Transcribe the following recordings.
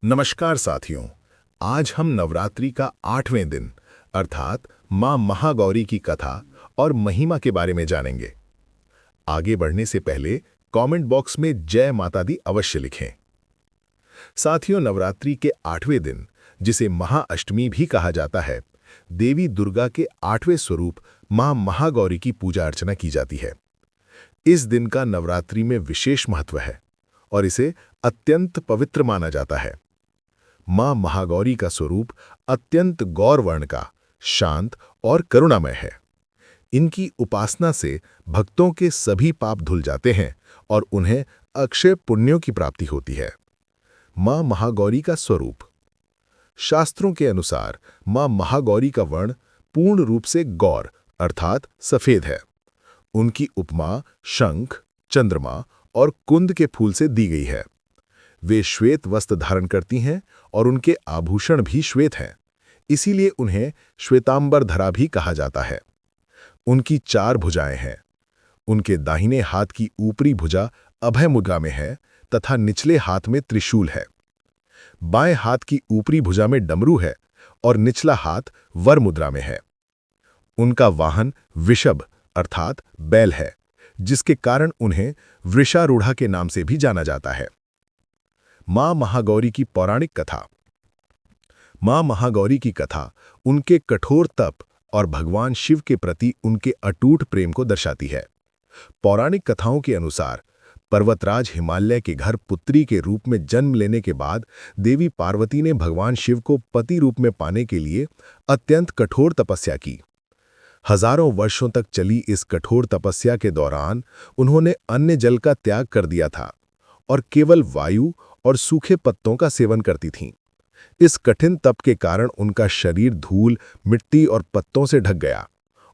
नमस्कार साथियों। आज हम नवरात्रि का 8वें दिन अर्थात मां महागौरी की कथा और महिमा के बारे में जानेंगे। आगे बढ़ने से पहले कमेंट बॉक्स में जय माता दी अवश्य लिखें। साथियों, नवरात्रि के 8वें दिन, जिसे महाअष्टमी भी कहा जाता है, देवी दुर्गा के 8वें स्वरूप मां महागौरी की पूजा अर्चना की जाती है। इस दिन का नवरात्रि में विशेष महत्व है और इसे अत्यंत पवित्र माना जाता है। मां महागौरी का स्वरूप अत्यंत गौर वर्ण का, शांत और करुणामय है। इनकी उपासना से भक्तों के सभी पाप धुल जाते हैं और उन्हें अक्षय पुण्यों की प्राप्ति होती है। मां महागौरी का स्वरूप। शास्त्रों के अनुसार मां महागौरी का वर्ण पूर्ण रूप से गौर अर्थात सफेद है। उनकी उपमा शंख, चंद्रमा और कुंद के फूल से दी गई है। वे श्वेत वस्त्र धारण करती हैं और उनके आभूषण भी श्वेत हैं, इसीलिए उन्हें श्वेतांबरधरा भी कहा जाता है। उनकी 4 भुजाएं हैं। उनके दाहिने हाथ की ऊपरी भुजा अभय मुद्रा में है तथा निचले हाथ में त्रिशूल है। बाएं हाथ की ऊपरी भुजा में डमरू है और निचला हाथ वर मुद्रा में है। उनका वाहन वृषभ अर्थात बैल है, जिसके कारण उन्हें वृषारूढ़ा के नाम से भी जाना जाता है। मां महागौरी की पौराणिक कथा। मां महागौरी की कथा उनके कठोर तप और भगवान शिव के प्रति उनके अटूट प्रेम को दर्शाती है। पौराणिक कथाओं के अनुसार पर्वतराज हिमालय के घर पुत्री के रूप में जन्म लेने के बाद देवी पार्वती ने भगवान शिव को पति रूप में पाने के लिए अत्यंत कठोर तपस्या की। हजारों वर्षों तक चली इस कठोर तपस्या के दौरान उन्होंने अन्न जल का त्याग कर दिया था और केवल वायु और सूखे पत्तों का सेवन करती थीं। इस कठिन तप के कारण उनका शरीर धूल, मिट्टी और पत्तों से ढक गया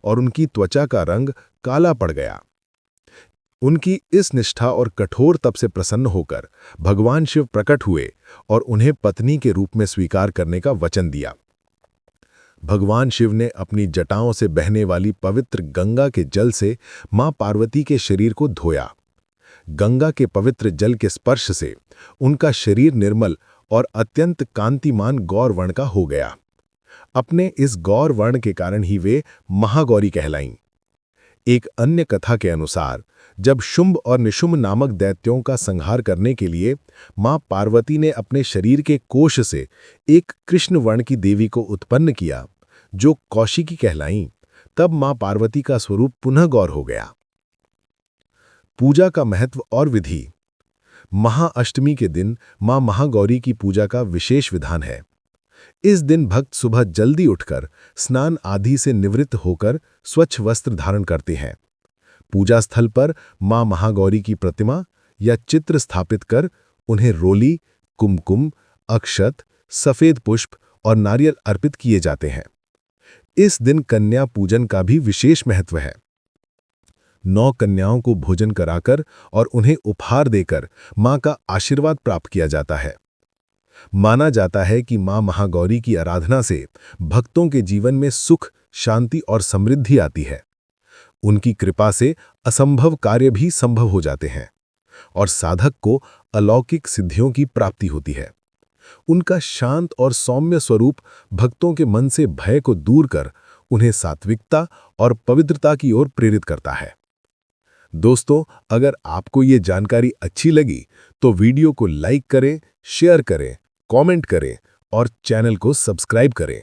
और उनकी त्वचा का रंग काला पड़ गया। उनकी इस निष्ठा और कठोर तप से प्रसन्न होकर भगवान शिव प्रकट हुए और उन्हें पत्नी के रूप में स्वीकार करने का वचन दिया। भगवान शिव ने अपनी जटाओं से बहने वाली पवित्र गंगा के जल से मां पार्वती के शरीर को धोया। गंगा के पवित्र जल के स्पर्श से उनका शरीर निर्मल और अत्यंत कांतिमान गौर वर्ण का हो गया। अपने इस गौर वर्ण के कारण ही वे महागौरी कहलाईं। एक अन्य कथा के अनुसार जब शुंभ और निशुंभ नामक दैत्यों का संहार करने के लिए मां पार्वती ने अपने शरीर के कोश से एक कृष्ण वर्ण की देवी को उत्पन्न किया, जो कौशिकी कहलाईं, तब मां पार्वती का स्वरूप पुनः गौर हो गया। पूजा का महत्व और विधि। महाअष्टमी के दिन मां महागौरी की पूजा का विशेष विधान है। इस दिन भक्त सुबह जल्दी उठकर स्नान आदि से निवृत्त होकर स्वच्छ वस्त्र धारण करते हैं। पूजा स्थल पर मां महागौरी की प्रतिमा या चित्र स्थापित कर उन्हें रोली, कुमकुम, अक्षत, सफेद पुष्प और नारियल अर्पित किए जाते हैं। इस दिन कन्या पूजन का भी विशेष महत्व है। 9 कन्याओं को भोजन कराकर और उन्हें उपहार देकर मां का आशीर्वाद प्राप्त किया जाता है। माना जाता है कि मां महागौरी की आराधना से भक्तों के जीवन में सुख, शांति और समृद्धि आती है। उनकी कृपा से असंभव कार्य भी संभव हो जाते हैं और साधक को अलौकिक सिद्धियों की प्राप्ति होती है। उनका शांत और सौम्य स्वरूप भक्तों के मन से भय को दूर कर उन्हें सात्विकता और पवित्रता की ओर प्रेरित करता है। दोस्तों, अगर आपको ये जानकारी अच्छी लगी तो वीडियो को लाइक करें, शेयर करें, कमेंट करें और चैनल को सब्सक्राइब करें।